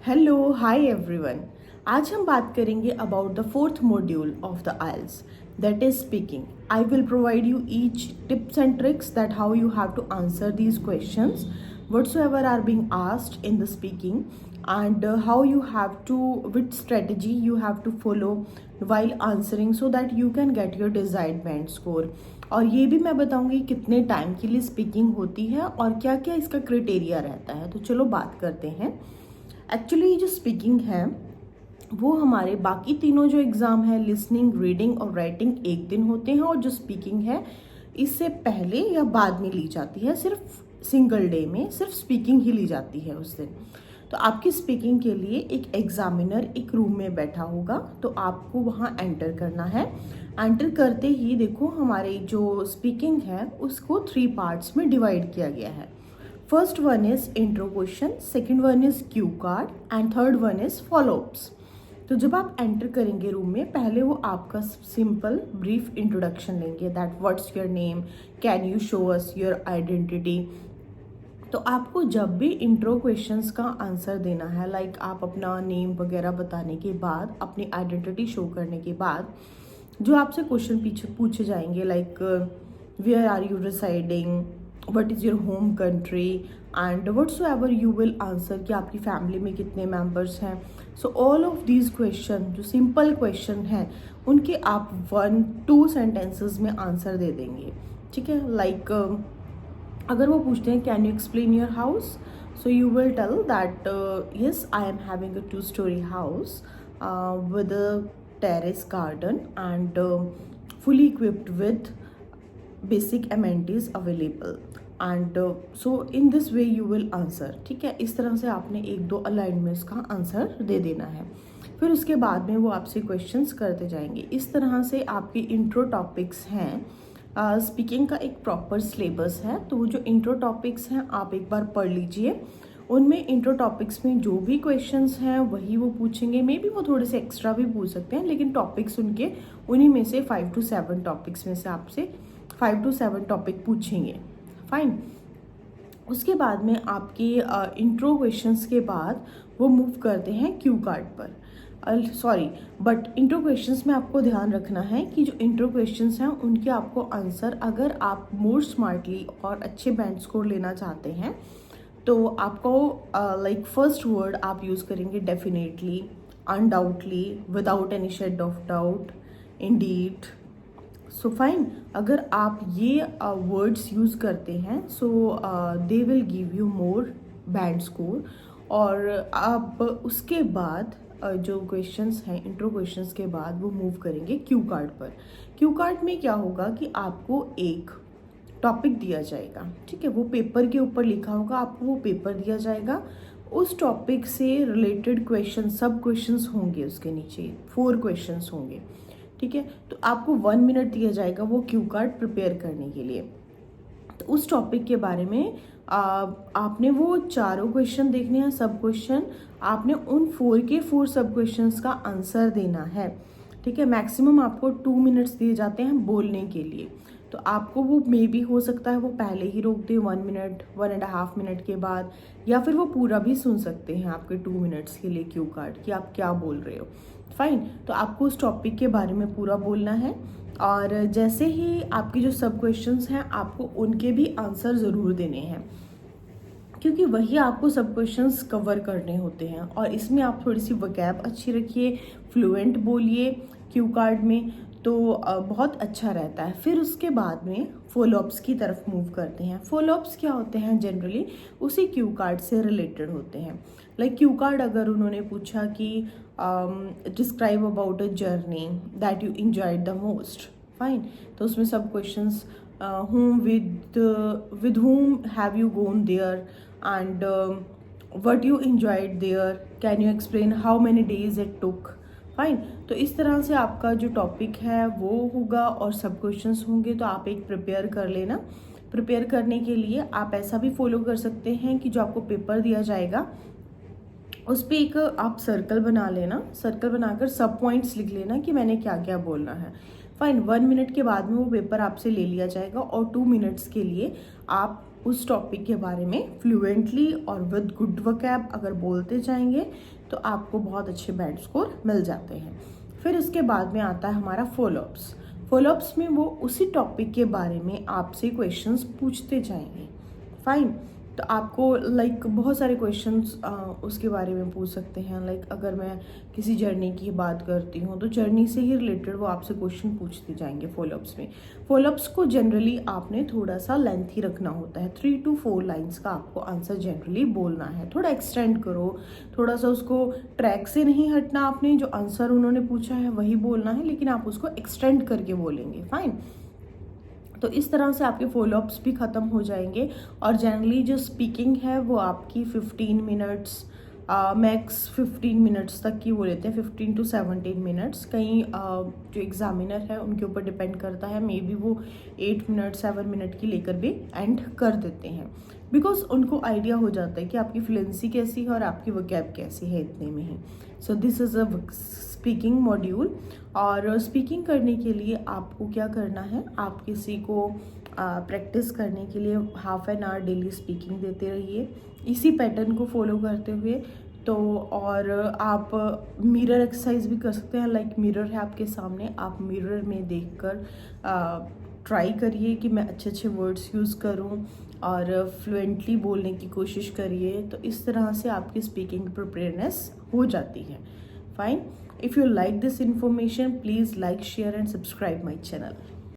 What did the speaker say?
Hello hi everyone. आज हम बात करेंगे about the fourth module of the IELTS, that is speaking. I will provide you each tips and tricks that how you have to answer these questions whatsoever are being asked in the speaking, and how you have to, which strategy you have to follow while answering so that you can get your desired band score। और ये भी मैं बताऊंगी कितने time के लिए speaking होती है और क्या क्या इसका क्राइटेरिया रहता है। तो चलो बात करते हैं। एक्चुअली ये जो स्पीकिंग है वो हमारे बाकी तीनों जो एग्ज़ाम है, लिसनिंग, रीडिंग और राइटिंग, एक दिन होते हैं, और जो स्पीकिंग है इससे पहले या बाद में ली जाती है। सिर्फ सिंगल डे में सिर्फ स्पीकिंग ही ली जाती है उस दिन। तो आपकी स्पीकिंग के लिए एक एग्जामिनर एक रूम में बैठा होगा, तो आपको वहाँ एंटर करना है। एंटर करते ही देखो हमारी जो स्पीकिंग है उसको 3 पार्ट्स में डिवाइड किया गया है। First one is intro question, second one is Q card and third one is follow-ups. तो जब आप एंटर करेंगे रूम में, पहले वो आपका सिंपल ब्रीफ इंट्रोडक्शन लेंगे, that what's your name, can you show us your identity. तो आपको जब भी इंट्रो क्वेश्चंस का आंसर देना है, लाइक आप अपना नेम वगैरह बताने के बाद, अपनी आइडेंटिटी शो करने के बाद, जो आपसे क्वेश्चन पूछे जाएंगे, like where are you residing, what is your home country, and whatsoever you will answer कि आपकी फैमिली में कितने मेंबर्स हैं। So all of these question जो सिंपल क्वेश्चन हैं उनके आप 1-2 सेंटेंसेस में आंसर दे देंगे। ठीक है, लाइक अगर वो पूछते हैं can you explain your house, so you will tell that yes I am having a 2-story house with a terrace garden and fully equipped with basic amenities available, and so in this way you will answer। ठीक है, इस तरह से आपने 1-2 alignments का answer दे देना है। फिर उसके बाद में वो आपसे क्वेश्चंस करते जाएंगे। इस तरह से आपके इंट्रो टॉपिक्स हैं। स्पीकिंग का एक प्रॉपर सिलेबस है, तो वो जो इंट्रो टॉपिक्स हैं आप एक बार पढ़ लीजिए। उनमें इंट्रो टॉपिक्स में जो भी क्वेश्चंस हैं वही वो पूछेंगे। मे बी वो थोड़े से एक्स्ट्रा भी पूछ सकते हैं, लेकिन टॉपिक्स उनके उन्हीं में से 5 to 7 टॉपिक्स में से आपसे 5 to 7 टॉपिक पूछेंगे। फाइन। उसके बाद में आपके इंट्रो क्वेश्चंस के बाद वो मूव करते हैं क्यू कार्ड पर। बट इंट्रो क्वेश्चंस में आपको ध्यान रखना है कि जो इंट्रो क्वेश्चंस हैं उनके आपको आंसर, अगर आप मोर स्मार्टली और अच्छे बैंड स्कोर लेना चाहते हैं तो आपको लाइक फर्स्ट वर्ड आप यूज़ करेंगे definitely, undoubtedly, without any shade of doubt, indeed. So fine, अगर आप ये वर्ड्स यूज़ करते हैं so they will give you more band score. और आप उसके बाद जो क्वेश्चंस हैं इंट्रो क्वेश्चंस के बाद वो मूव करेंगे क्यू कार्ड पर। क्यू कार्ड में क्या होगा कि आपको एक टॉपिक दिया जाएगा। ठीक है, वो पेपर के ऊपर लिखा होगा, आपको वो पेपर दिया जाएगा, उस टॉपिक से रिलेटेड क्वेश्चन, सब क्वेश्चंस होंगे उसके नीचे, 4 क्वेश्चंस होंगे। ठीक है, तो आपको 1 मिनट दिया जाएगा वो क्यू कार्ड प्रिपेयर करने के लिए। तो उस टॉपिक के बारे में आपने वो चारों क्वेश्चन देखने हैं, सब क्वेश्चन आपने उन 4 के 4 सब क्वेश्चंस का आंसर देना है। ठीक है, मैक्सिमम आपको 2 मिनट्स दिए जाते हैं बोलने के लिए। तो आपको वो मे बी हो सकता है वो पहले ही रोक दे 1 मिनट, 1.5 मिनट के बाद, या फिर वो पूरा भी सुन सकते हैं आपके 2 मिनट्स के लिए क्यू कार्ड कि आप क्या बोल रहे हो। फाइन, तो आपको उस टॉपिक के बारे में पूरा बोलना है। और जैसे ही आपके जो सब क्वेश्चंस हैं आपको उनके भी आंसर ज़रूर देने हैं, क्योंकि वही आपको सब क्वेश्चंस कवर करने होते हैं। और इसमें आप थोड़ी सी वोकैब अच्छी रखिए, फ्लुएंट बोलिए क्यू कार्ड में, तो बहुत अच्छा रहता है। फिर उसके बाद में फॉलोअप्स की तरफ मूव करते हैं। फॉलोअप्स क्या होते हैं, जनरली उसी क्यू कार्ड से रिलेटेड होते हैं। लाइक क्यू कार्ड अगर उन्होंने पूछा कि describe about a journey that you enjoyed the most, fine, तो उसमें सब questions whom with whom have you gone there, and what you enjoyed there, can you explain how many days it took। Fine, तो इस तरह से आपका जो topic है वो होगा और सब क्वेश्चंस होंगे। तो आप एक प्रिपेयर कर लेना। प्रिपेयर करने के लिए आप ऐसा भी फॉलो कर सकते हैं कि जो आपको पेपर दिया जाएगा उस पर एक आप सर्कल बना लेना, सर्कल बनाकर सब पॉइंट्स लिख लेना कि मैंने क्या क्या बोलना है। फाइन, 1 मिनट के बाद में वो पेपर आपसे ले लिया जाएगा और 2 मिनट्स के लिए आप उस टॉपिक के बारे में फ्लुएंटली और विद गुड वोकैब अगर बोलते जाएंगे तो आपको बहुत अच्छे बैंड स्कोर मिल जाते हैं। फिर इसके बाद में आता है हमारा फॉलोअप्स। फॉलोअप्स में वो उसी टॉपिक के बारे में आपसे क्वेश्चंस पूछते जाएंगे। फाइन, तो आपको लाइक बहुत सारे क्वेश्चंस उसके बारे में पूछ सकते हैं। लाइक अगर मैं किसी जर्नी की बात करती हूँ तो जर्नी से ही रिलेटेड वो आपसे क्वेश्चन पूछते जाएंगे फॉलोअप्स में। फॉलोअप्स को जनरली आपने थोड़ा सा लेंथी रखना होता है, 3 to 4 लाइन्स का आपको आंसर जनरली बोलना है। थोड़ा एक्सटेंड करो, थोड़ा सा उसको ट्रैक से नहीं हटना, आपने जो आंसर उन्होंने पूछा है वही बोलना है, लेकिन आप उसको एक्सटेंड करके बोलेंगे। फाइन, तो इस तरह से आपके फॉलोअप्स भी ख़त्म हो जाएंगे और जनरली जो स्पीकिंग है वो आपकी 15 मिनट्स मैक्स 15 मिनट्स तक की वो लेते हैं, 15 to 17 मिनट्स। कहीं जो एग्जामिनर है उनके ऊपर डिपेंड करता है, मे बी वो 8 मिनट 7 मिनट की लेकर भी एंड कर देते हैं, बिकॉज उनको आइडिया हो जाता है कि आपकी फ्लुएंसी कैसी है और आपकी वोकैब कैसी है इतने में ही। So this is a speaking module. और स्पीकिंग करने के लिए आपको क्या करना है, आप किसी को प्रैक्टिस करने के लिए half an hour daily speaking देते रहिए इसी पैटर्न को फॉलो करते हुए। तो और आप मिरर एक्सरसाइज भी कर सकते हैं। लाइक मिरर है आपके सामने, आप मिरर में देखकर ट्राई करिए कि मैं अच्छे अच्छे वर्ड्स यूज़ करूं और फ्लुएंटली बोलने की कोशिश करिए। तो इस तरह से आपकी स्पीकिंग प्रिपेयरनेस हो जाती है। Fine, if you like this information, please like, share and subscribe my channel.